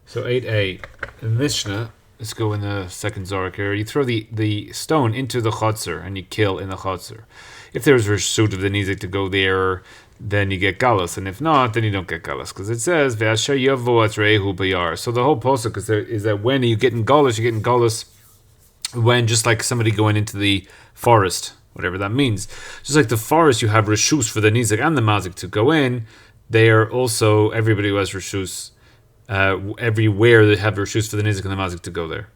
So 8a, in Mishnah, let's go in the second Zorak here. You throw the stone into the chotzer and you kill in the chotzer. If there's reshut of the nizik to go there, then you get galus, and if not, then you don't get galus, because it says ve'asher yavo atrehu bayar. So the whole posuk is that when you get in galus, you get in galus when just like somebody going into the forest, whatever that means. Just like the forest, you have reshus for the nizik and the mazik to go in. They are also everybody who has reshus. Everywhere they have reshus for the nizik and the mazik to go there.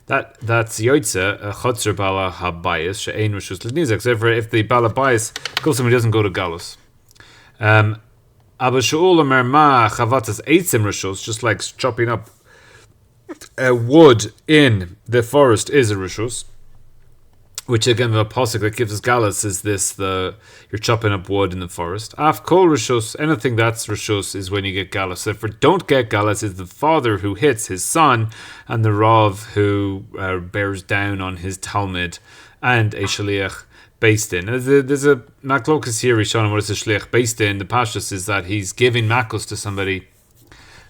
That's yoytze a chotzer bala habayis she'ein reshus l'nizik. So if the bala bayis goes, somebody doesn't go to galus. Abba she'ul omer ma chavatas eitzim reshus, just like chopping up wood in the forest is a reshus. Which again, the pasuk that gives us galus is this: you're chopping up wood in the forest. Af kol reshus, anything that's reshus is when you get galus. If you don't get galus, is the father who hits his son, and the rav who bears down on his talmid, and a shaliach based in. There's a maklokas here, Rishonim. What is a shaliach based in? The pashtus is that he's giving makos to somebody.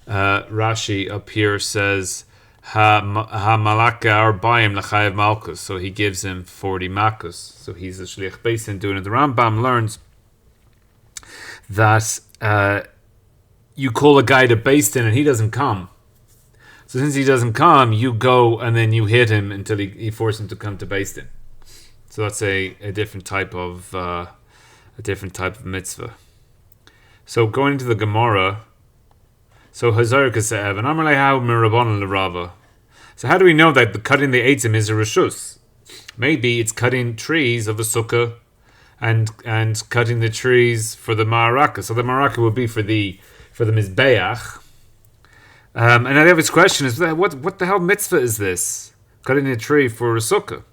Rashi up here says, Ha malaka arbayim lachayev malkus. So he gives him 40 makos. So he's a shliach beisin doing it. The Rambam learns that you call a guy to beisin and he doesn't come. So since he doesn't come, you go and then you hit him until you force him to come to beisin. So that's a different type of mitzvah. So going into the Gemara. So Hazar Kasev and Amalei how Mirabon Larava. So how do we know that the cutting the eitzim is a reshus? Maybe it's cutting trees of the sukkah and cutting the trees for the ma'araka. So the ma'araka would be for the mizbeach. And now the obvious question is what the hell mitzvah is this? Cutting a tree for a sukkah.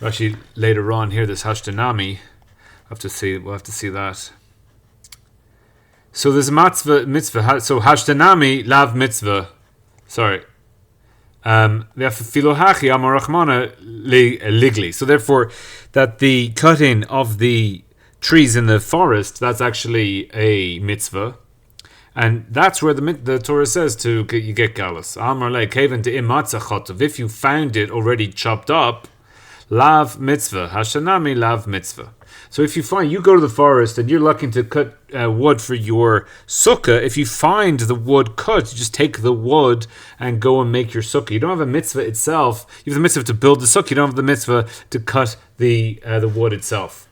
Actually, later on here, this hashtanami. We'll have to see that. So there's a mitzvah. So hashtanami lav mitzvah. Sorry. Filohachi amarachmana ligli. So therefore, that the cutting of the trees in the forest, that's actually a mitzvah. And that's where the Torah says you get galus. Amar le kaven de imatza chotav. If you found it already chopped up, lav mitzvah, hashanami lav mitzvah. So if you go to the forest and you're looking to cut wood for your sukkah, if you find the wood cut, you just take the wood and go and make your sukkah. You don't have a mitzvah itself. You have the mitzvah to build the sukkah. You don't have the mitzvah to cut the wood itself.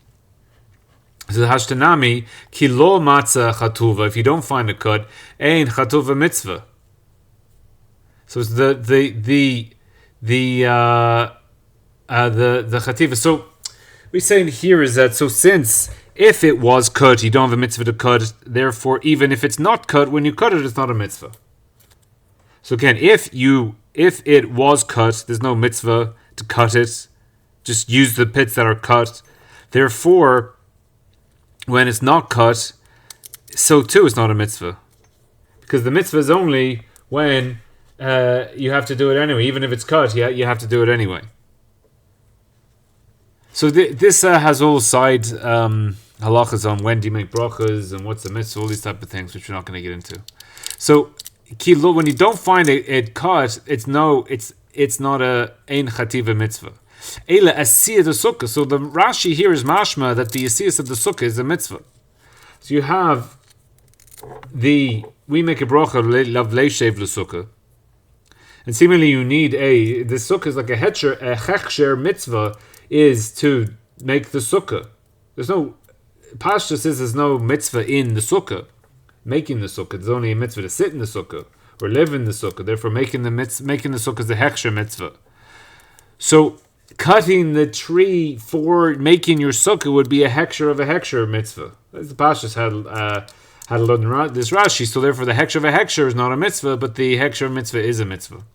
So the hashtanami ki lo matzah chatuva. If you don't find a cut, ein chatuva mitzvah. So it's the chativa. So we're saying here is that since if it was cut, you don't have a mitzvah to cut. Therefore, even if it's not cut, when you cut it, it's not a mitzvah. So again, if it was cut, there's no mitzvah to cut it. Just use the pits that are cut. Therefore, when it's not cut, so too it's not a mitzvah, because the mitzvah is only when you have to do it anyway. Even if it's cut, you have to do it anyway. So this has all side halachas on when do you make brachas and what's the mitzvah, all these type of things, which we're not going to get into. So when you don't find it cut, it's not a ein chativa mitzvah. Eila asiyah the sukkah. So the Rashi here is mashma that the asiyah of the sukkah is a mitzvah. So you have we make a bracha lav leishev l'sukkah, and seemingly you need the sukkah is like a hechsher mitzvah is to make the sukkah. There's no pashtus says there's no mitzvah in the sukkah, making the sukkah. There's only a mitzvah to sit in the sukkah or live in the sukkah. Therefore, making the sukkah is the hechsher mitzvah. So cutting the tree for making your sukkah would be a hechsher mitzvah. The pashtus had a lot in this Rashi. So therefore, the hechsher of a hechsher is not a mitzvah, but the hechsher mitzvah is a mitzvah,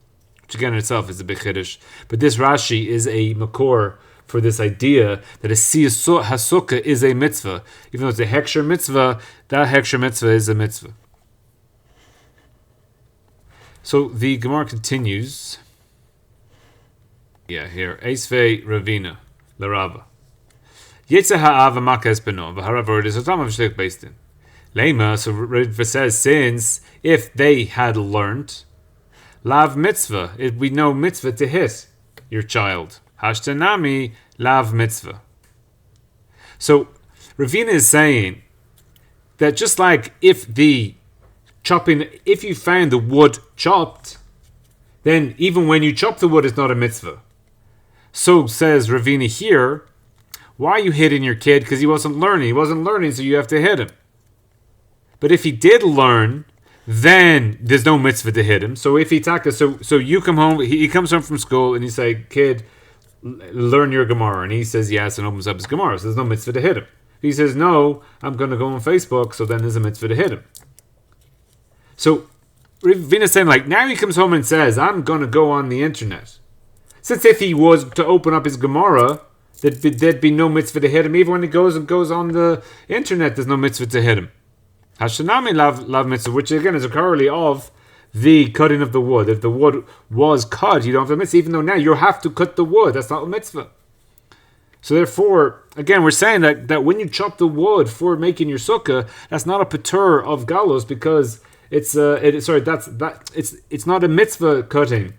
which again in itself is a big chiddush. But this Rashi is a makor for this idea that a siyah hasukah is a mitzvah. Even though it's a hechsher mitzvah, that hechsher mitzvah is a mitzvah. So the Gemara continues. Yeah, here. Eisvei Ravina. L'Rava. Yetze ha'ava makes beno, v'harav it is a tam of shlik based in. Lema, so Ritva says, since if they had learned, lav mitzvah, we know mitzvah to hit your child. Hashtanami, lav mitzvah. So Ravina is saying that just like if you found the wood chopped, then even when you chop the wood, it's not a mitzvah. So says Ravina here, why are you hitting your kid? Because he wasn't learning, so you have to hit him. But if he did learn, then there's no mitzvah to hit him. So if he so you come home, he comes home from school and you say, kid, learn your Gemara. And he says yes and opens up his Gemara. So there's no mitzvah to hit him. If he says no, I'm going to go on Facebook, so then there's a mitzvah to hit him. So Ravina's saying, like, now he comes home and says, I'm going to go on the internet. Since if he was to open up his Gemara, there'd be no mitzvah to hit him. Even when he goes on the internet, there's no mitzvah to hit him. Hashanami lav mitzvah, which again is a corollary of the cutting of the wood. If the wood was cut, you don't have a mitzvah, even though now you have to cut the wood. That's not a mitzvah. So therefore, again, we're saying that when you chop the wood for making your sukkah, that's not a patur of galus because it's not a mitzvah cutting.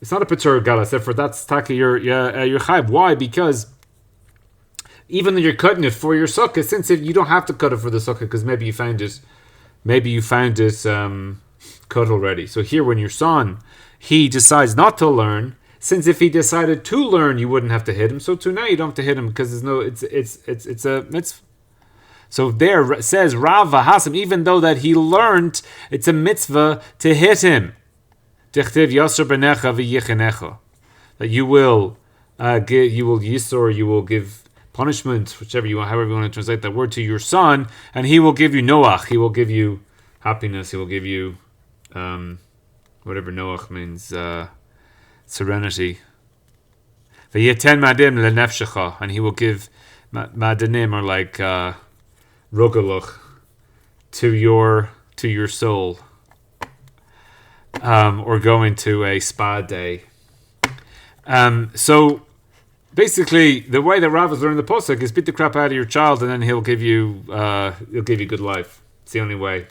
It's not a patur of galus. Therefore, that's taka your chayv. Why? Because even though you're cutting it for your sukkah, since you don't have to cut it for the sukkah because maybe you found it cut already. So here, when your son he decides not to learn, since if he decided to learn, you wouldn't have to hit him. So too now you don't have to hit him because it's a mitzvah. So there says Rava Hasim, even though that he learned, it's a mitzvah to hit him. That you will give punishment, however you want to translate that word, to your son, and he will give you noach. He will give you happiness. He will give you whatever noach means, serenity. And he will give madanim, or like rugalach, to your soul. Or going to a spa day. So basically, the way that Rav has learned the posuk is beat the crap out of your child, and then he'll give you good life. It's the only way.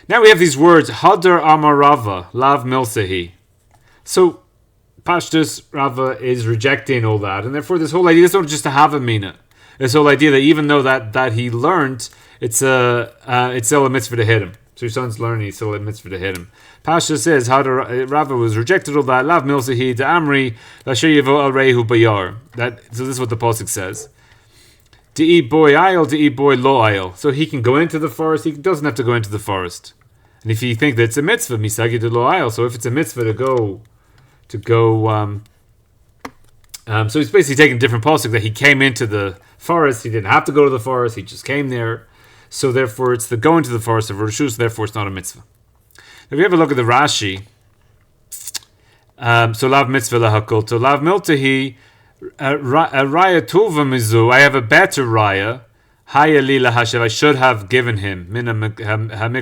Now we have these words: Hadar Amar Rava, Lav Milsehi. So Pashtus Rava is rejecting all that, and therefore this whole idea is not just to have a mina. This whole idea that even though that he learned, it's still a mitzvah to hit him. So your son's learning, he's still a mitzvah to hit him. Pasha says, Rava was rejected all that. Lav milsehi to Amri, lasher yevo al reihu bayar. So this is what the pasuk says. De'i boy ayil, de'i boy lo ayil. So he can go into the forest, he doesn't have to go into the forest. And if you think that it's a mitzvah, misagi de lo ayil. So if it's a mitzvah to go, so he's basically taking a different pasuk that he came into the forest, he didn't have to go to the forest, he just came there. So therefore, it's the going to the forest of Rishus, therefore it's not a mitzvah. If you have a look at the Rashi, so lav mitzvah lahakol, so lav miltahi, raya tuva mizu, I have a better raya, haya li lahashev, I should have given him, min ha-mikra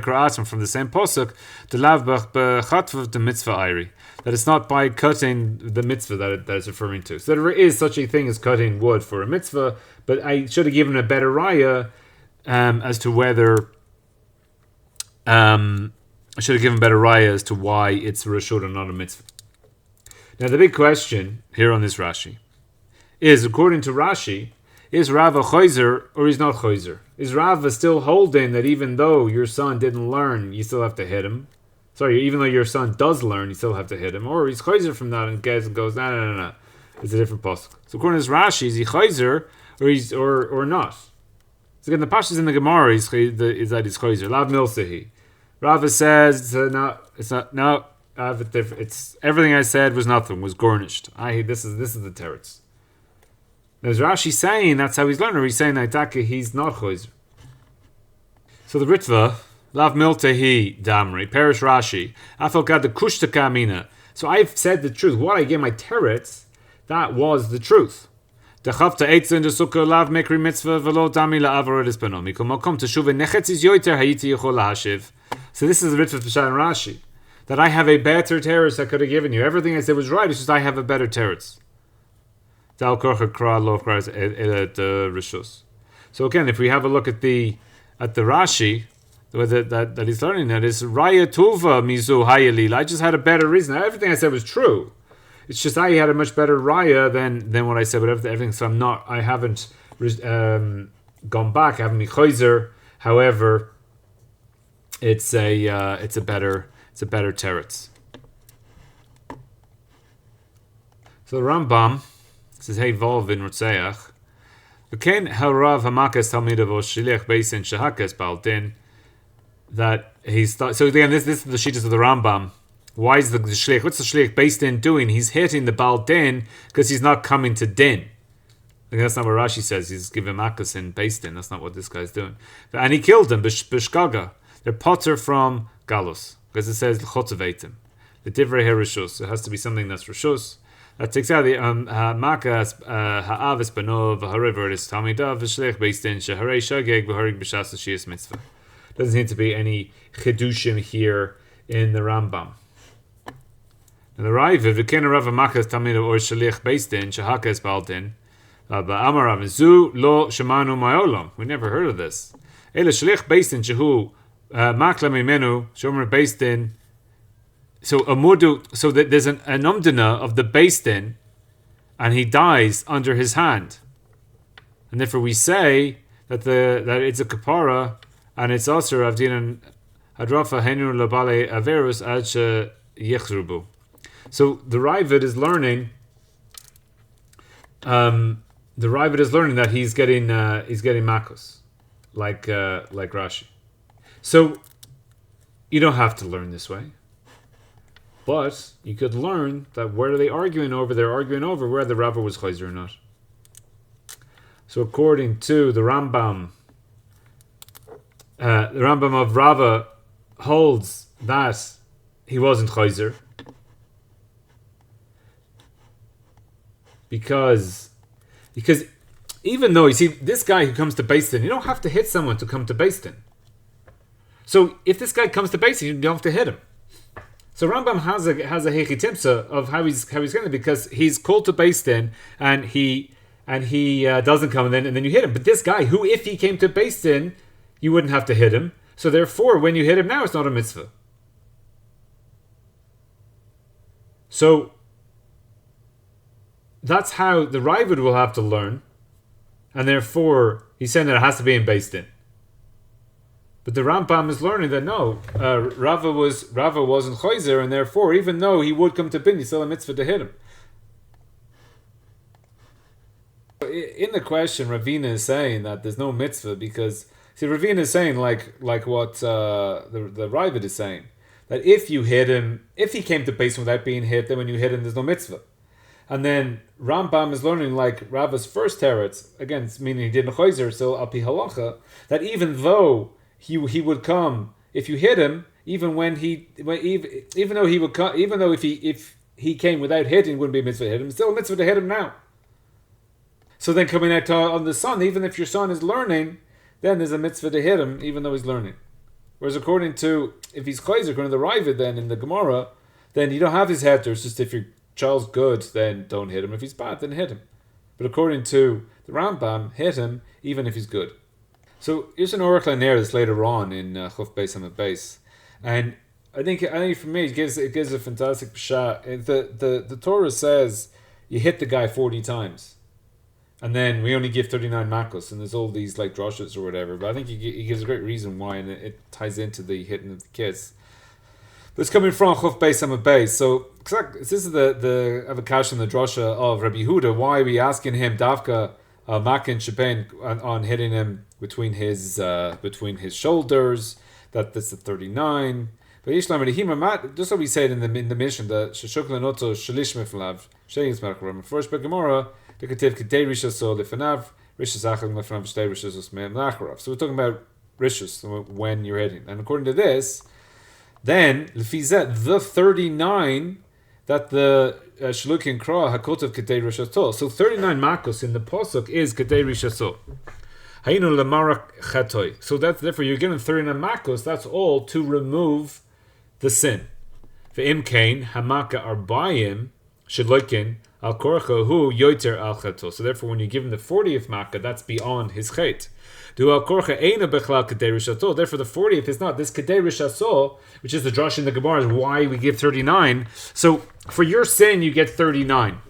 atzim, from the same posuk, the lav b'chatvav the mitzvah ayri, that it's not by cutting the mitzvah that it's referring to. So there is such a thing as cutting wood for a mitzvah, but I should have given a better raya, as to whether I should have given better raya as to why it's a reshut and not a mitzvah. Now the big question here on this Rashi is, according to Rashi, is Rava choizer or is not choizer? Is Rava still holding that even though your son didn't learn, you still have to hit him? Sorry, even though your son does learn, you still have to hit him? Or he's choizer from that and goes, no. It's a different pasuk. So according to this Rashi, is he choizer or not? So again, the pashas in the Gemara is that he's choizer. Lav milsehi. Rava says it's not. No, it's everything I said was nothing. Was garnished. This is the teretz. There's Rashi saying that's how he's learning. He's saying that he's not choizer. So the Ritva lav miltehi damri perish Rashi. Afal gad the kushta kamina. So I've said the truth. What I gave my teretz, that was the truth. Dechavta eitz in the sukkah lav mekri mitzvah velo dami la'avared es beno. Mikol makom teshuva nechetz is yoiter hayiti yechol lahashiv. So this is the Ritva Peshat and Rashi, that I have a better teretz I could have given you. Everything I said was right. It's just I have a better teretz. Dal korcha kra lo kras the rishus. So again, if we have a look at the Rashi, the way that he's learning that is Raya Tuva Mizu Hayalil. I just had a better reason. Everything I said was true. It's just I had a much better Raya than what I said, but everything. So I haven't gone back. I haven't been chayzer. However, it's a better teretz. So the Rambam says, "Hey, Volv in Rotzeach, v'ken harav hamakas talmidav o shiliach beisin shahakas baldin." That he's so again. This is the shittas of the Rambam. Why is the shliach? What's the shliach beisin doing? He's hitting the baldin because he's not coming to din. That's not what Rashi says. He's giving makas in beisin. That's not what this guy's doing. And he killed them. B'shkaga. They're potter from galus because it says l'chotzavetim. The divrei herishus. It has to be something that's rishus. That takes out the makas ha'avis banov ha'river is tamidav v'shliach beisin sheharei shageg v'harig b'shas shiyas mitzvah. Doesn't seem to be any chidushim here in the Rambam. And the Raiv, v'ken Rav Makas Tamidav or Shaliach Beisdin Shahakas Baldin Ba'amarav Zu Lo Shemanu Ma'olam. We never heard of this. Ela Shaliach Beisdin Shehu Makla Mimenu Shomer Beisdin. So Amudu. So that there's an umdina of the Beisdin, and he dies under his hand, and therefore we say that it's a kapara. And it's also Avdinan Hadrafa Henu Labale Averus Acha Yechrubu. So the Ravid is learning. That he's getting makos, like Rashi. So you don't have to learn this way, but you could learn that what are they arguing over? They're arguing over whether the Rava was chayzer or not. So according to the Rambam. The Rambam of Rava holds that he wasn't chayzer because even though you see this guy who comes to Beis Din, you don't have to hit someone to come to Beis Din. So if this guy comes to Beis Din, you don't have to hit him. So Rambam has a hechitimsa of how he's going to, because he's called to Beis Din and he doesn't come and then you hit him. But this guy who, if he came to Beis Din, you wouldn't have to hit him. So therefore, when you hit him now, it's not a mitzvah. So that's how the Ravid will have to learn. And therefore, he's saying that it has to be in Beis Din. But the Rambam is learning that no, Rava wasn't chayzer, and therefore, even though he would come to Bin, he's still a mitzvah to hit him. In the question, Ravina is saying that there's no mitzvah because see, Ravina is saying like what the Ravid is saying, that if you hit him, if he came to Beis Din without being hit, then when you hit him, there's no mitzvah. And then Rambam is learning like Rava's first teretz, again, meaning he didn't chayzer, so al pi halacha, that even though he would come if you hit him, even though he would come, even though if he came without hitting, it wouldn't be a mitzvah to hit him. It's still a mitzvah to hit him now. So then coming out on the son, even if your son is learning, then there's a mitzvah to hit him, even though he's learning. Whereas according to, if he's chayzer, according to the Ravid, then in the Gemara, then you don't have his heter. It's just if your child's good, then don't hit him. If he's bad, then hit him. But according to the Rambam, hit him even if he's good. So here's an Aruch there that's later on in Chuf Beis Amud Beis, and I think for me it gives a fantastic pshat. The Torah says you hit the guy 40 times. And then we only give 39 makos, and there's all these like droshes or whatever. But I think he gives a great reason why, and it ties into the hitting of the kids. But it's coming from Chuf Beis Amud Beis. So this is the avakash and the drosha of Rabbi Yehuda. Why are we asking him davka makin shepen on hitting him between his shoulders? That's the 39. But just so we say it in the mission, the sheshuklan oto shalish meflav sheyis merkaram. First, by Gemara. So we're talking about rishus when you're hitting. And according to this, then the 39 that the Shlukin Kra Hakot of Kedei Rishaso. So 39 makos in the Pasuk is Kedei Rishaso. Hayinu Lamarak Chatoi. So that's therefore you're given 39 makos, that's all to remove the sin. Ve'im Kain Hamaka Arbayim Shlukin al korcha hu yoter al cheto. So therefore, when you give him the 40th makkah, that's beyond his chet. Do al korcha eina bechlal kedei rishato. Therefore, the 40th is not this kedei rishato, which is the drush in the Gemara, is why we give 39. So for your sin, you get 39.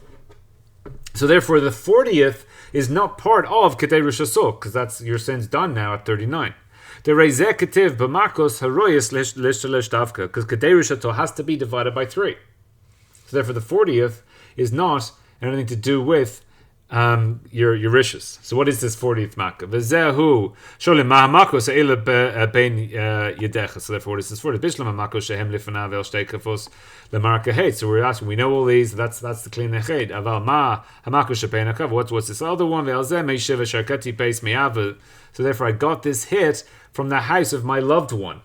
So therefore, the 40th is not part of kedei rishato, because that's your sin's done now at 39. The reizeh ketiv b'makos haroyes l'shalesh davka, because kedei rishato has to be divided by 3. So therefore, the 40th is not anything to do with your rishus. So what is this 40th makkah? V'zehu sholim ma'amakos eila ben yedecha. So therefore, what is this 40th? Bishlam ha'makos shehem lifanav el shtei kafos lemarka heit. So we're asking, we know all these. That's the clean eched. Aval ma ha'makos shepein hakav. What's this other one? Ve'alzeh meishiv sharkati peis me'av. So therefore, I got this hit from the house of my loved one.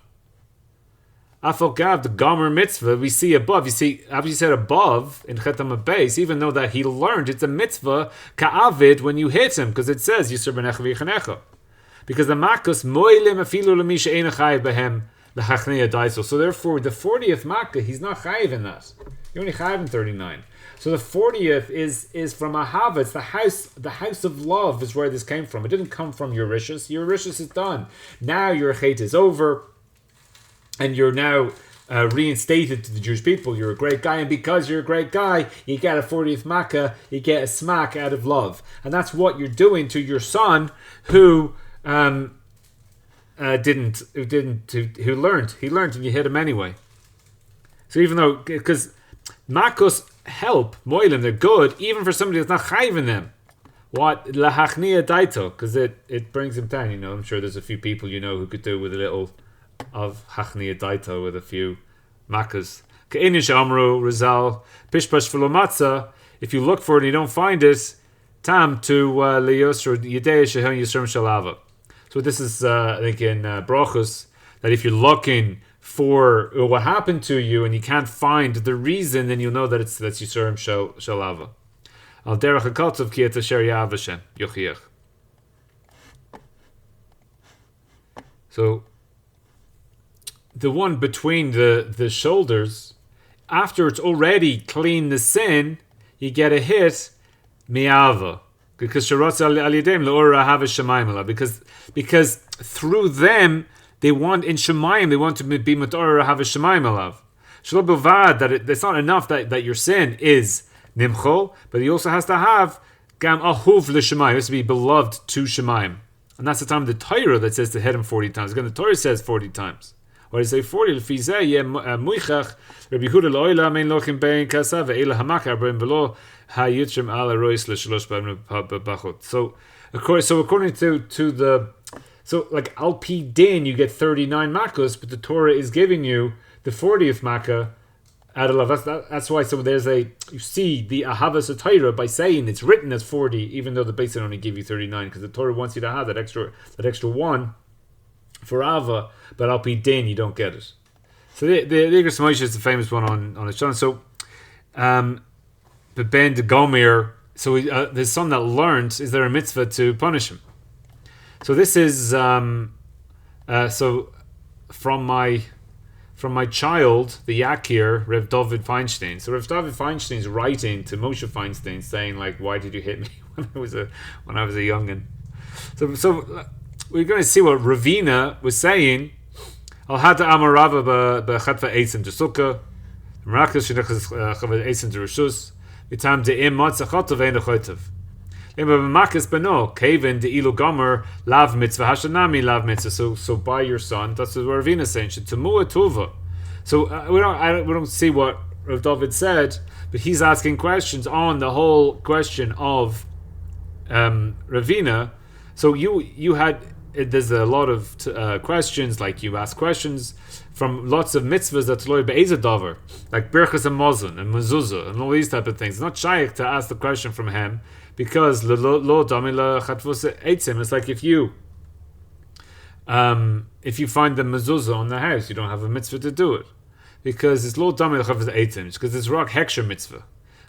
Afalgav, the Gomer mitzvah, we see above. You see, after you said above in Chetam Beis, even though that he learned it's a mitzvah, ka'avid, when you hit him, because it says, Yisur b'necha v'yichanecha. Because the makos, mo'ilim afilu l'mi she'ena chayiv behem, l'chachneya daiso. So therefore, the 40th makkah, he's not chayiv in that. You're only chayiv in 39. So the 40th is from Ahava. It's the house of love is where this came from. It didn't come from your rishus. Your rishus is done. Now your chait is over. And you're now reinstated to the Jewish people. You're a great guy, and because you're a great guy, you get a 40th makkah, you get a smack out of love. And that's what you're doing to your son who learned. He learned, and you hit him anyway. So even though, because makos help, moilim, they're good, even for somebody that's not chayiv in them. What? Lahachnia daito, because it brings him down. I'm sure there's a few people who could do with a little of Hachniya Daito with a few makas. Ka'inish Amru, Rizal, Pishpash Filomatza. If you look for it and you don't find it, Tam to Leyosr Yedei Shehon Yisrim Shalava. So this is, I think, in Brachos, that if you're looking for what happened to you and you can't find the reason, then you'll know that that's Yisrim Shalava. Al Derech HaKaltov Ki Et Asher Yav Hashem Yochiach. So the one between the shoulders, after it's already clean the sin, you get a hit mi'ava, because because through them they want in shemayim, they want to be mator have a shemayim alav. That it's not enough that your sin is nimchol, but he also has to have gam ahuv l'shemayim. It has to be beloved to shemayim, and that's the time of the Torah that says to hit him 40 times. Again, the Torah says 40 times. Or say 40 lefizeh ye muichach Rabbi Yehuda lo'ila mein lochim bein kasa ve'ela hamakar bein velo hayitrim ala rois l'shalosh b'achot. So according to the like al pi din you get 39 makos, but the Torah is giving you the 40th makkah out of love. That's why. So there's you see the ahavas Torah by saying it's written as 40, even though the Beis only give you 39, because the Torah wants you to have that extra one for Ava, but al pi din you don't get it. So the Igros Moshe is the famous one on the Shulchan. So Ben de Gomer, so the son that learned, is there a mitzvah to punish him? So this is so from my child, the Yakir, Rev David Feinstein. So Rev David Feinstein's writing to Moshe Feinstein saying, like, why did you hit me when I was a youngin? So we're going to see what Ravina was saying. Al hada amarava b'chatva eitzim to sukkah, merakas shenechas chaved eitzim to rishus, v'tam de'im matzah chatav ein lechotav. Lema b'makas beno kaven de'ilu gomer lav mitzvah hashanami lav mitzvah. So by your son, that's what Ravina is saying. Shetamua tuva. So we don't see what Rav David said, but he's asking questions on the whole question of Ravina. So you had. There's a lot of questions, like you ask questions from lots of mitzvahs that loy be'ezadavar, like birchas and mozun and mezuzah and all these type of things. It's not shaykh to ask the question from him, because lo damila chatvus eitzim. It's like if you find the mezuzah on the house, you don't have a mitzvah to do it, because it's lo damila chatvus eitzim. It's because it's rock heksher mitzvah.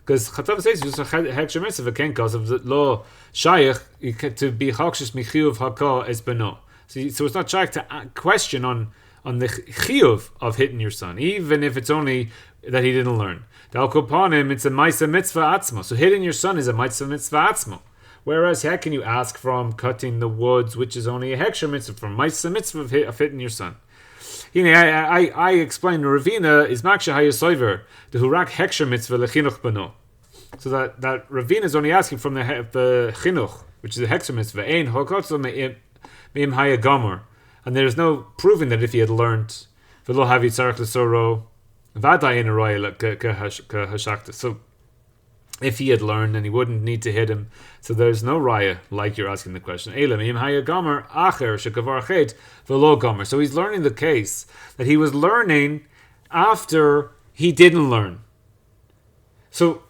Because chatav says just a heksher mitzvah can cause of the law shaykh to be chakshish michiyuv hakah es beno. So it's not shaykh to question on the chiyuv of hitting your son, even if it's only that he didn't learn. Dal kopanim, it's a maisa mitzvah atzmo. So hitting your son is a maisa mitzvah atzmo. Whereas, how can you ask from cutting the woods, which is only a heksher mitzvah, from maisa mitzvah of hitting your son? I explained the Ravina is maksha hayasoiver the hurak heksher mitzvah lechinuch bano. So that Ravina is only asking from the chinuch, which is a heksher mitzvah. Ein hokotzo me'im hayagamor, and there is no proving that if he had learned v'lo havi tzarich l'soro vaday in a roya kahashakta. So if he had learned, then he wouldn't need to hit him. So there's no raya, like you're asking the question. So he's learning the case that he was learning after he didn't learn. So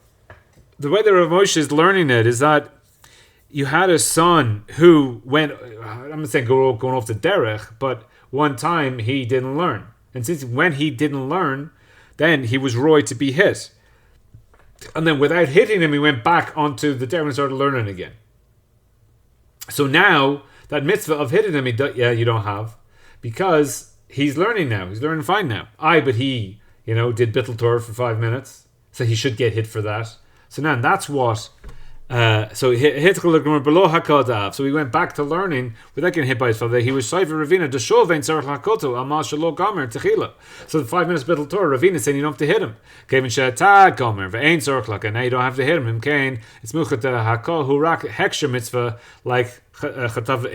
the way that Rav Moshe is learning it is that you had a son who went, I'm not saying going off the derech, but one time he didn't learn. And since when he didn't learn, then he was roy to be hit. And then without hitting him, he went back onto the derech and started learning again. So now, that mitzvah of hitting him, you don't have. Because he's learning now. He's learning fine now. But he, did bittul Torah for 5 minutes. So he should get hit for that. So now that's what... So he went back to learning without getting hit by his father. He was Saiva Ravina to show vein Sarach Lakoto Amal Shalo Gomer Techila. So the 5 minutes bittul Torah, Ravina saying you don't have to hit him. Kevin Shatag Gomer Vein Sarach Lak, and now you don't have to hit him. Kane it's Muchat Hakol Hurak Heksher Mitzvah like Chatav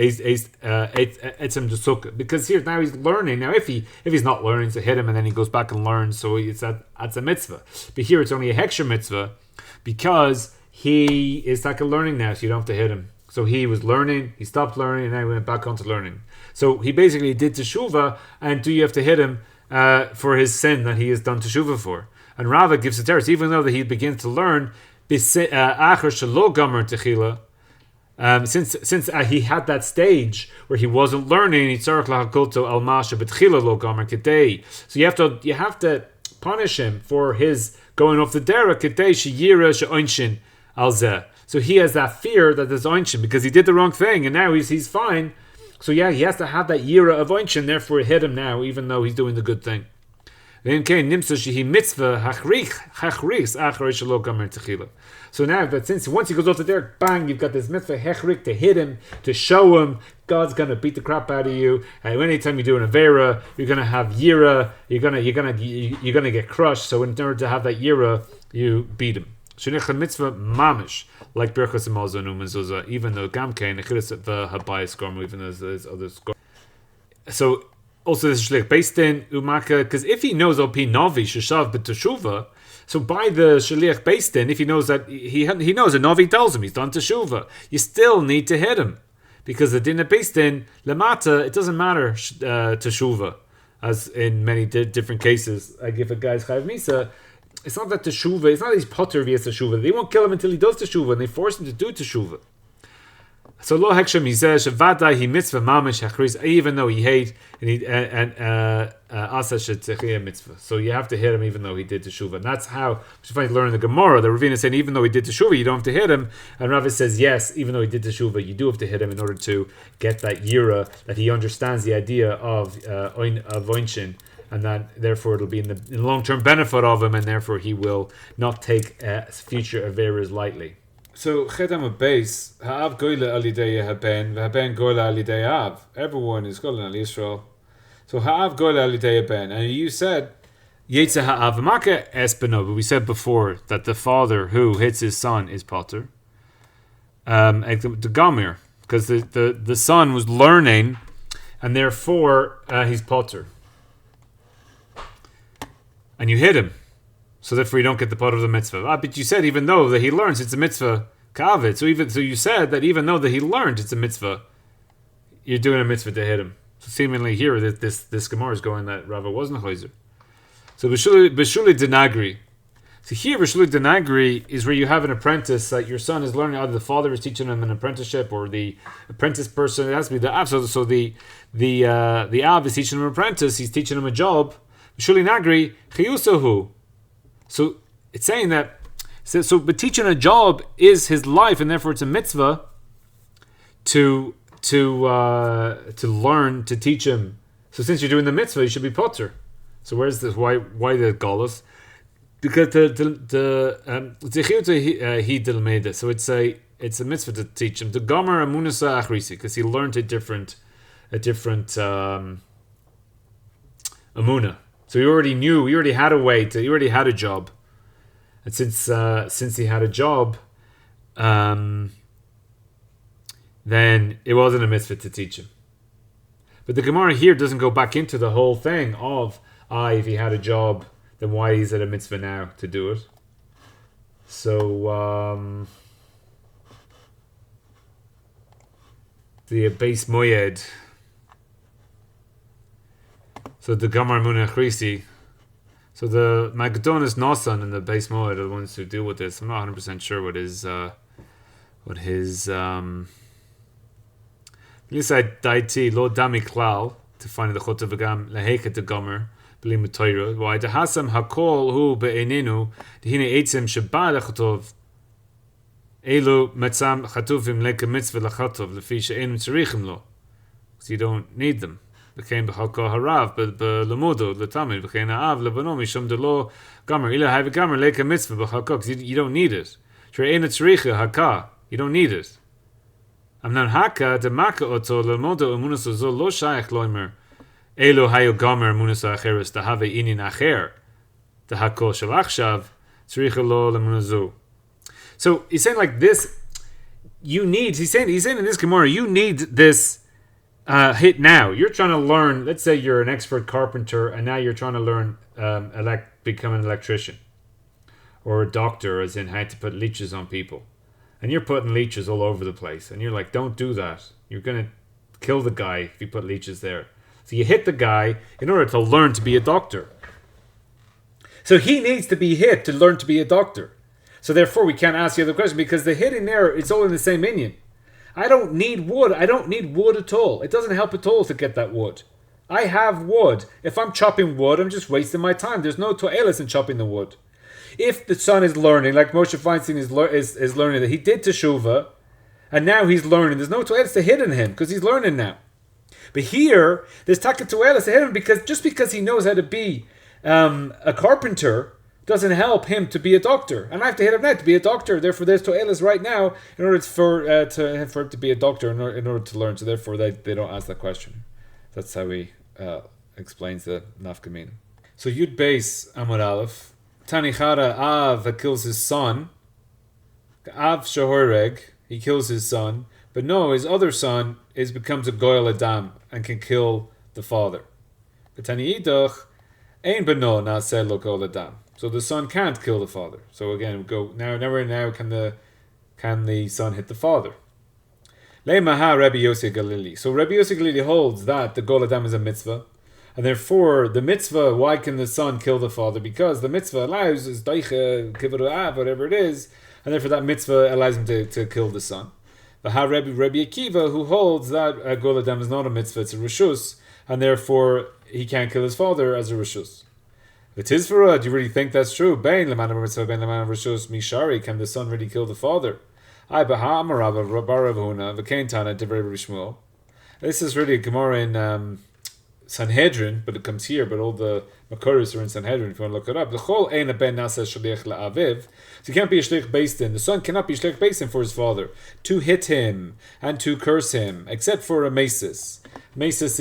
Etzem Desuk. Because here now he's learning. Now if he's not learning, so hit him and then he goes back and learns. So that's a mitzvah. But here it's only a Heksher Mitzvah because he is like a learning now, so you don't have to hit him. So he was learning, he stopped learning, and now he went back onto learning. So he basically did teshuvah, and do you have to hit him for his sin that he has done teshuvah for? And Rava gives a teretz, even though that he begins to learn, since he had that stage where he wasn't learning, so you have to punish him for his going off the derech. So he has that fear that there's oinshin because he did the wrong thing and now he's fine. So he has to have that yira of oinshin, therefore hit him now, even though he's doing the good thing. So now that since once he goes off the derech, bang, you've got this mitzvah hechrik to hit him, to show him God's gonna beat the crap out of you. And anytime you do an avera, you're gonna have yira, you're gonna get crushed. So in order to have that yira, you beat him. Shenicha mitzvah mamish, like Birchas Hamazon Umezuzah, even though Gamkein Nechidus the Habayis Gorm, even though there's other scores. So also this is like Beistin Umaka, because if he knows Op Novi Sheshav B'Teshuva, so by the Shaliach Beistin, if he knows that he knows a Novi tells him he's done Teshuvah, you still need to hit him, because the Din of Beistin Lamata, it doesn't matter Teshuvah, as in many different cases. I give a guy's Chayav Misa. It's not that teshuvah, it's not that he's potter via teshuvah. They won't kill him until he does teshuvah, and they force him to do teshuvah. So lo hekshem yizeh shevadai he mitzvah mamish hachriz, even though he hate and asa shetzechiyah mitzvah. So you have to hit him even though he did teshuvah. And that's how you find learning the Gemara. The Ravina is saying even though he did teshuvah, you don't have to hit him. And Rav says yes, even though he did teshuvah, you do have to hit him in order to get that yira, that he understands the idea of oinshin. And that therefore it'll be in the long-term benefit of him, and therefore he will not take future averas lightly. So chedam base ha'av goyle alidei haben v'haben goyle alidei av. Everyone is goyle al Yisrael. So ha'av goyle alidei haben, and you said yetze ha'av maka espeno. But we said before that the father who hits his son is potter. The gamir, because the son was learning, and therefore he's potter. And you hit him, so therefore you don't get the part of the mitzvah. But you said even though that he learns, it's a mitzvah kavit. So you said that even though that he learned, it's a mitzvah. You're doing a mitzvah to hit him. So seemingly here, this Gemara is going that Rava wasn't chayzer. So b'shuli denagri. So here b'shuli denagri is where you have an apprentice that your son is learning. Either the father is teaching him an apprenticeship, or the apprentice person. It has to be the av. So the av is teaching him an apprentice. He's teaching him a job. Shuli Nagri Chiyusahu. So it's saying that but teaching a job is his life, and therefore it's a mitzvah to learn to teach him. So since you're doing the mitzvah, you should be potter. So where's this? Why the galus? because the so it's a mitzvah to teach him the gomer amunasa achrisi because he learned a different amuna. So he already had a job, and since he had a job, then it wasn't a mitzvah to teach him. But the Gemara here doesn't go back into the whole thing of if he had a job, then why is it a mitzvah now to do it? So the base moyed. So the Gamar Munah Chrisi. So the Magdonis Nosan and the base moed are the ones who deal with this. I'm not 100% sure what his Lisai daiti lo dami klal to find the chota v'gam leheket the gomer b'li metoira. Why the hasam hakol hu be'eninu dehine eitzim sheba lechotov elu metzam chatuvim leke mitzvah lachatov lefi she'enu tzarichim lo. Because you don't need them. Became b'chalko harav b'lemudo l'tamid b'chein ha'av lebanom mishum delo gomer ila hai v'gomer leke mitzvah b'chalko because you don't need it. She'enu tzaricha haka. You don't need it. Amnan haka de Makot lemodo emunas zo lo shaykh loimer elo hayo gamer emunas acheres to have inin acher the hakol shalachshav tzrich lo lemunazu. So he's saying like this. He's saying in this Gemara, you need this hit now. You're trying to learn. Let's say you're an expert carpenter, and now you're trying to learn become an electrician or a doctor, as in how to put leeches on people. And you're putting leeches all over the place. And you're like, don't do that. You're going to kill the guy if you put leeches there. So you hit the guy in order to learn to be a doctor. So he needs to be hit to learn to be a doctor. So therefore we can't ask the other question because the hitting there, it's all in the same minion. I don't need wood. I don't need wood at all. It doesn't help at all to get that wood. I have wood. If I'm chopping wood, I'm just wasting my time. There's no to'elis in chopping the wood. If the son is learning, like Moshe Feinstein is learning that he did teshuvah, and now he's learning, there's no to'elis to hit in him because he's learning now. But here, there's taka to'elis to hit him because he knows how to be a carpenter doesn't help him to be a doctor. And I have to hit him now to be a doctor. Therefore, there's to'elis right now in order for him to be a doctor in order to learn. So therefore, they don't ask that question. That's how he explains the nafkamina. So Yud Beis Amud Aleph. Tanichara Av kills his son. Av Shahoreg, he kills his son. But no, his other son becomes a Goyal Adam and can kill the father. But Tani Idach Ein Beno Naseh Lo Goyal Adam. So the son can't kill the father. So again, we go now can the son hit the father? Leimaha Rabbi Yossi Galili. So Rabbi Yossi Galili holds that the Goyal Adam is a mitzvah. And therefore, the mitzvah, why can the son kill the father? Because the mitzvah allows, is daiche, kibbutz av, whatever it is, and therefore that mitzvah allows him to kill the son. But Rabbi Akiva, who holds that Goyal Adam is not a mitzvah, it's a reshus, and therefore he can't kill his father as a reshus. If it is for do you really think that's true? Bein l'man mitzvah, bein l'man reshus, mishari, can the son really kill the father? Ay baha amarav, rabarav huna, v'kein tana, divrei Rabbi Shmuel. This is really a Gemara in Sanhedrin, but it comes here, but all the Makoris are in Sanhedrin if you want to look it up. The chol ein a ben nasa shliach la'aviv. So you can't be a shliach based in. The son cannot be a shliach based in for his father to hit him and to curse him, except for a mesis. Mesis,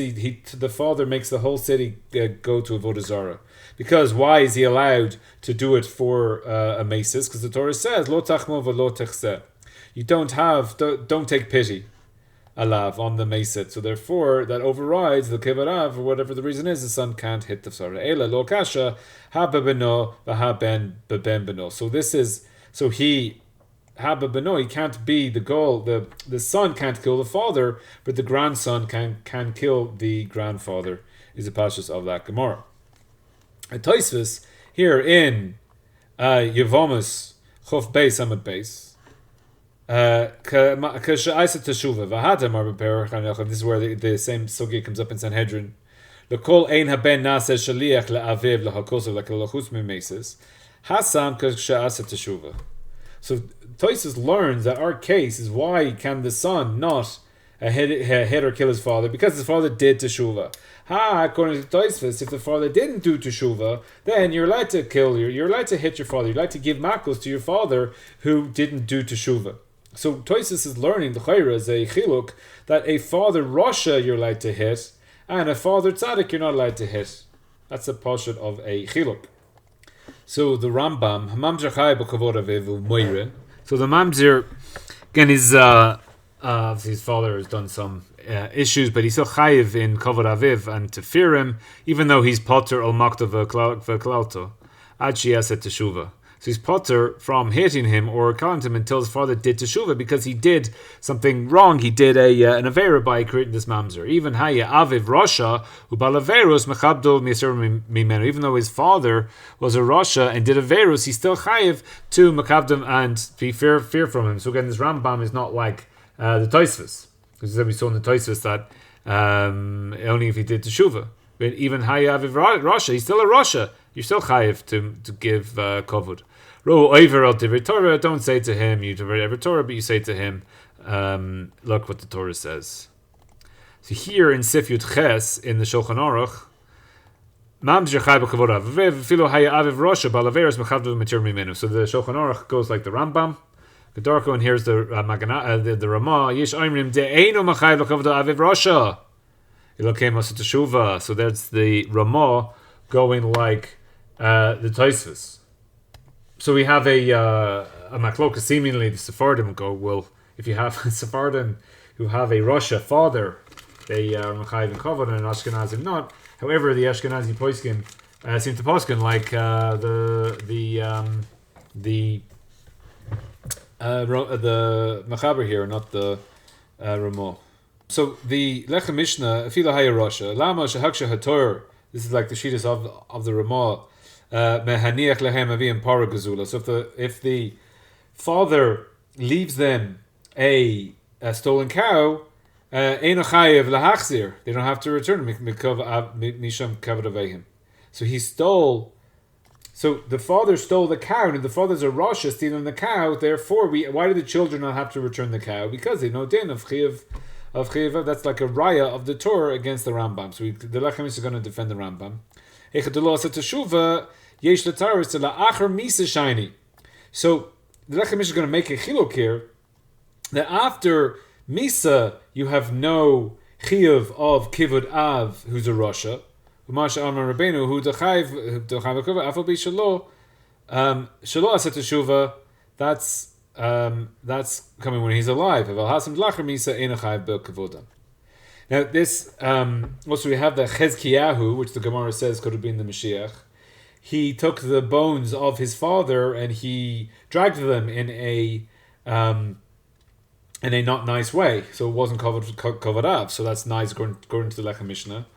the father makes the whole city go to Avodah Zarah. Because why is he allowed to do it for a mesis? Because the Torah says, lo tachmo v'lo techseh. You don't take pity. Alav on the meset, so therefore that overrides the kevarav, or whatever the reason is, the son can't hit the sarah. Ela lo kasha ha beno v'ha ben beno. So he ha beno, he can't be the goal. The son can't kill the father, but the grandson can kill the grandfather. Is the pashtus of that Gemara. At Tosfos here in Yevomus Chof Beis Amud Beis. This is where the same sugi comes up in Sanhedrin. L'kol ein haben nase shaliach le'aviv l'hakosov l'kalachus mimesis hasam k'sha'asa teshuva. So Tosfos learns that our case is why can the son not hit or kill his father because his father did teshuvah. According to Tosfos, if the father didn't do teshuvah, then you're allowed to kill, you're allowed to hit your father, you're allowed to give makos to your father who didn't do teshuvah. So Tosfos is learning, the chayra is a chiluk, that a father Rasha you're allowed to hit, and a father tzaddik you're not allowed to hit. That's a portion of a chiluk. So the Rambam, Mamzer Chai b'kavod aviv u'moirin. So the Mamzer, again, his father has done some issues, but he's still chayiv in kavod aviv and to fear him, even though he's potter al makta v'klalto, ad she'aseh teshuvah. So he's potter from hitting him or calling him until his father did teshuvah because he did something wrong. He did an avera by creating this mamzer. Even haya aviv rasha ubalaverus mechabdol miser mimenu. Even though his father was a rasha and did averus, he's still chayiv to mechabdom and be fear from him. So again, this Rambam is not like the Tosfos, because we saw in the Tosfos that only if he did teshuvah. But even haya aviv rasha, he's still a rasha. You're still chayiv to give kavod. Don't say to him, you to Torah, but you say to him, look what the Torah says. So here in Sif Yud Ches, in the Shulchan Aruch, so the Shulchan Aruch goes like the Rambam, Gedarko, and here's the Makna, the Ramah, Yesh Oimrim de'einu machayev l'kavod aviv rasha. Elokei masat teshuvah. So that's the Ramah going like the Tosfos. So we have a makloka. Seemingly, the Sephardim go, well, if you have Sephardim who have a Rasha father, they are Machayev and Kavod, and Ashkenazim not. However, the Ashkenazi poskin seem to poskin like the Machaber here, not the Ramah. So the Lechem Mishnah, Afila Haya Rasha, Lama Shehaksha Hator. This is like the Shittas of the Ramah. So if the father leaves them a stolen cow, they don't have to return it. So he stole. So the father stole the cow, and if the father's a rasha stealing the cow, therefore why do the children not have to return the cow? Because they know din of chiyav. That's like a raya of the Torah against the Rambam. So the Lechem is going to defend the Rambam. So the Lechem is going to make a chiluk here that after Misa you have no chiyuv of kivud av who's a rasha. Umasha Amar Rabbeinu who dechayv afal bi shalo shalo asat teshuva. That's coming when he's alive. Now this also we have the Chezkiyahu, which the Gemara says could have been the Mashiach. He took the bones of his father and he dragged them in a not nice way, so it wasn't covered up. So that's nice according to the Lechem Mishnah,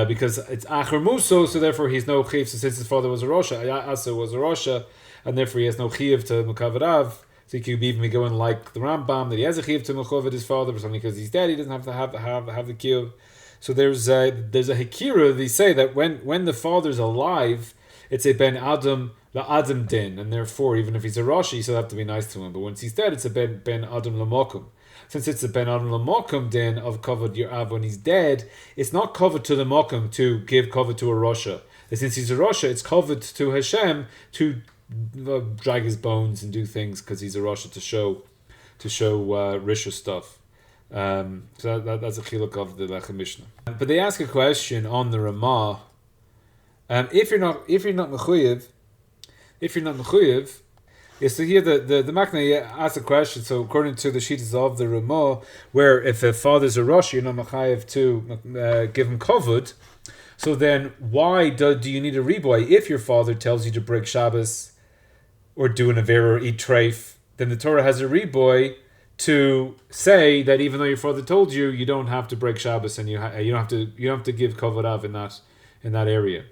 because it's Acher Muso, so therefore he's no chiv. So since his father was a Rosha, Asa was a Rosha, and therefore he has no chiv to Mukavadav. So he could even be going like the Rambam that he has a chiv to Mechovet his father or something because he's dead. He doesn't have to have the kiv. So there's a hekira. They say that when the father's alive, it's a ben Adam la Adam din, and therefore even if he's a Rashi, you still have to be nice to him. But once he's dead, it's a ben Adam lamokum. Since it's a ben Adam lamokum din of covered your av when he's dead, it's not covered to the mokum to give cover to a Rasha. Since he's a Rasha, it's covered to Hashem to drag his bones and do things because he's a Rasha to show Risha stuff. So that's a chiluk of the Lechem Mishnah. But they ask a question on the Ramah. If you're not mechuyev, yes. So here the makna asks a question. So according to the shittas of the Ramah, where if a father's a Rosh, you're not mechayev to give him kavod. So then why do you need a riboy if your father tells you to break Shabbos or do an avera or eat treif? Then the Torah has a riboy to say that even though your father told you, you don't have to break Shabbos and you don't have to give kavod av in that area.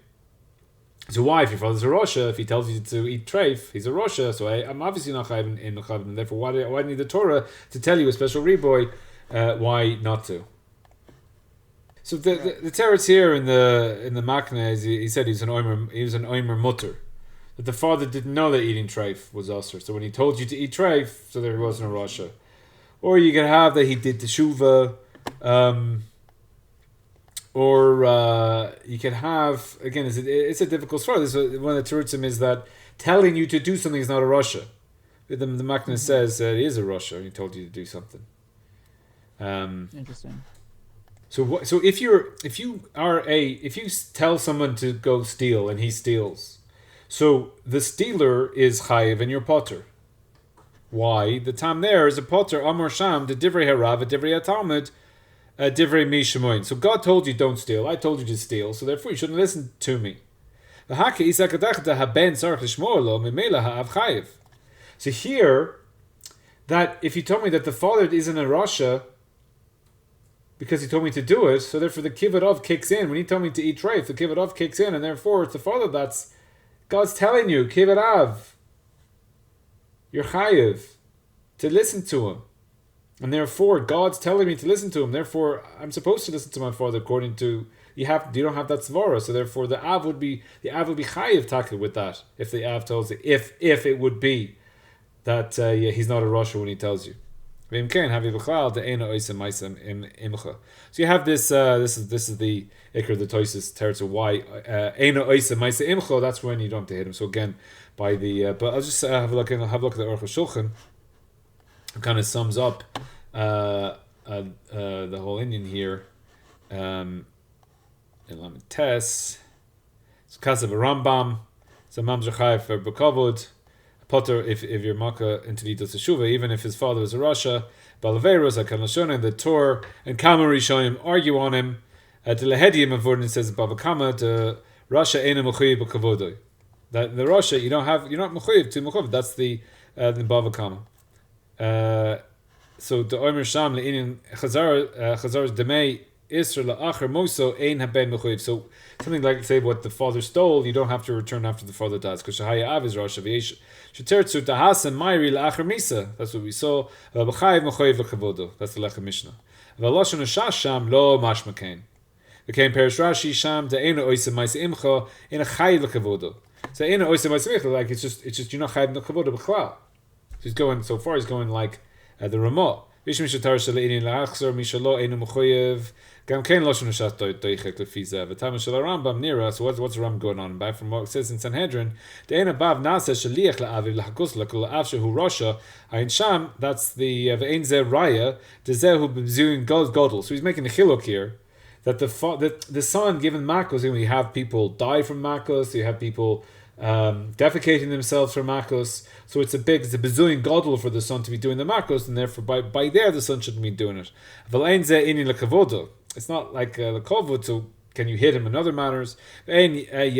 So why, if your father's a Rasha, if he tells you to eat treif, he's a Rasha, so I'm obviously not chayiv in Mechav, and therefore why do I need the Torah to tell you a special riboy why not to? So the teretz here in the makna is he said he was an oimer mutter, that the father didn't know that eating treif was usher. So when he told you to eat treif, so there he wasn't a Rasha. Or you can have that he did teshuva, Or you can have, again, it's a difficult story. This is one of the terutzim is that telling you to do something is not a rasha. The makna says it is a rasha. He told you to do something. Interesting. So if you tell someone to go steal and he steals, so the stealer is chayiv and you're potter. Why? The tam there is a potter amor sham the divrei harav divrei talmud divrei mi shemoin. So God told you don't steal. I told you to steal. So therefore you shouldn't listen to me. So here, that if you told me that the father isn't a rasha because he told me to do it, so therefore the kibbut of kicks in. When he told me to eat treif, the kibbut of kicks in, and therefore it's the father that's God's telling you kibbut av. You're chayiv to listen to him, and therefore God's telling me to listen to him. Therefore, I'm supposed to listen to my father according to you don't have that svara. So therefore, the av would be chayiv taka with that if the av tells you if it would be that he's not a rasha when he tells you. So you have this. This is the ikar the toises teretz of why eina oisa ma'isa imcha. That's when you don't have to hit him. So again, by the but I'll just have a look at the Aruch Shulchan. It kind of sums up the whole Indian here. In Lamed Tes, it's because of a Rambam. So Mamzer Chayiv for Bekavod. Potter, if you're Makkah into the Idos Teshuva, even if his father was a Rasha, Balaveros, Akanashon, the Tor, and Kamari Shonim argue on him. The Lehediim of Vorden says, Babakama, the Rasha Eina Mechuyev Bekavodoy. That the Rasha, you're not Mechuyev to Mechov, that's the Babakama. So the Omer Sham, Le'inin Chazar's Demei, Isra La'acher Moso, Ein Haben Mechuyev. So something like, say, what the father stole, you don't have to return after the father dies, because Shahaya Av is Rasha V'yesh. That's what we saw. That's the Lechem Mishnah. Became Perish Rashi Sham the Eina Oisa Ma'isa Imcha in a Chayiv L'Kavodo. So Eina Oisa Ma'isa Imcha, like it's just you're not Chayiv L'Kavodo B'Chlal. So he's going so far. He's going like the Ramah. Vishmi Shatar Shaleinin La'achzor Mishalo Eina Mechuyev. Gam Kain Lashon Shas Doichek Lefiza. V'Tam Shal Rambam Nira. So what's the Rambam going on? By from what it says in Sanhedrin, the Eina Bav Nasa Shaliach La'aviv L'Hakos L'Kol La'av Shehu Rasha. Ayin Sham. That's the Ve'ein Zeh Raya. The Zeh Hu B'Zuin Godel. So he's making a chiluk here. That the son given makos, and we have people die from makos, you have people defecating themselves from makos, so it's a bazillion godel for the son to be doing the makos, and therefore by there the son shouldn't be doing it. It's not like the kovod, so can you hit him in other matters? And how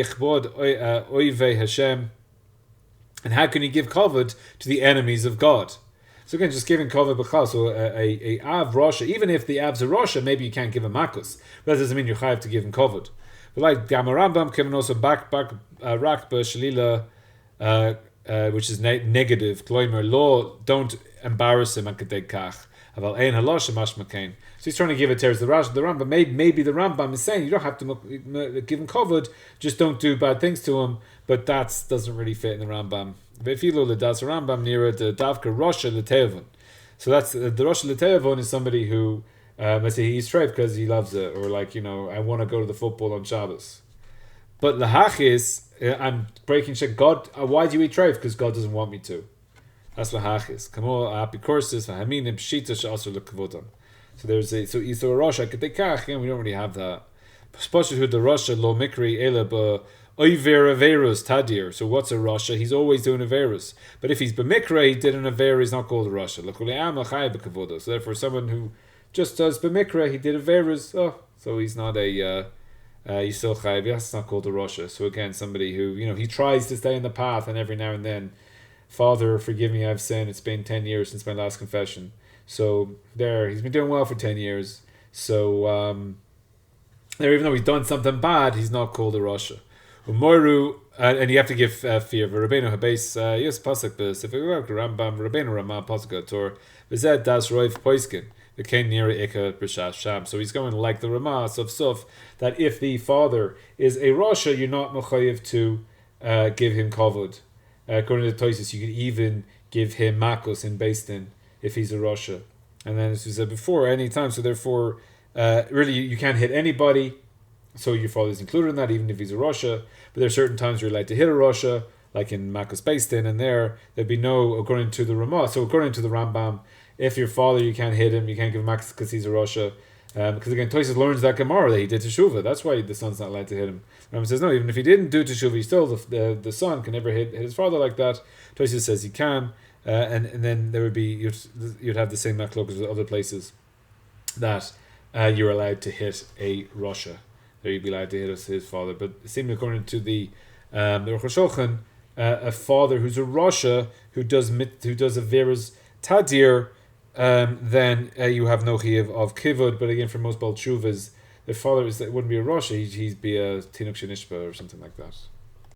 can you give kovod to the enemies of God? So again, just giving kovod b'chal. So a av rasha, even if the av's a rasha, maybe you can't give him makos. That doesn't mean you're chayav to give him kovod. But like Gamarambam, Kevin also rak shalila, which is negative. Kloimer law, don't embarrass him. Akadei kach. Aval ein halash mash makain. So he's trying to give it to the Rambam. Maybe the Rambam is saying you don't have to give him kovod, just don't do bad things to him. But that doesn't really fit in the Rambam. Das Rambam near the Davka Rasha L'Teavon. So that's the Rasha L'Teavon is somebody who let's say he eats treif because he loves it, or like I want to go to the football on Shabbos. But lahachis, I'm breaking shit. God, why do you eat treif? Because God doesn't want me to. That's lahachis. Kamo apikorsis v'haminim pshita she'asur l'kavodan. So there's a Rasha ketekach. We don't really have that. Especially who the Rasha lo mikri ela Oiver Averus Tadir. So what's a Rasha? He's always doing Averus. But if he's B'mikra, he did an Aver, he's not called a Rasha. So therefore, someone who just does B'mikra, he did Averus, so he's not he's still Chayiv. That's not called a Rasha. So again, somebody who, he tries to stay in the path, and every now and then, Father, forgive me, I've sinned. It's been 10 years since my last confession. So he's been doing well for 10 years. So even though he's done something bad, he's not called a Rasha. Umoru, and you have to give fear. Rabbeinu Habes, yes, pasuk b's. If we work Rambam, Rabbeinu Ramah pasuk Tor, v'zed das roiv poiskin. The came near Ika b'shas sham. So he's going like the Ramah of Suf that if the father is a Rasha, you're not mechayiv to give him kavod. According to the Tosis, you could even give him makos in Beis Din if he's a Rasha. And then, as we said before, any time. So therefore, really, you can't hit anybody. So your father is included in that, even if he's a Russia. But there are certain times you're allowed to hit a Russia, like in Makot based in, and there'd be no, according to the Ramah. So according to the Rambam, if your father, you can't hit him, you can't give him access because he's a Russia. Because again, Tosfos learns that Gemara that he did Teshuvah. That's why the son's not allowed to hit him. Rambam says no, even if he didn't do Teshuvah, still the son can never hit his father like that. Tosfos says he can, and then there would be you'd have the same machlok as other places that you're allowed to hit a Russia. There you'd be allowed to hit his father. But seemingly according to the Shulchan, a father who's a Russia who does averas tadir, then you have no chiyuv of kivud. But again, for most Baal Teshuvas, the father wouldn't be a Russia. He'd be a tinuk shenishba or something like that.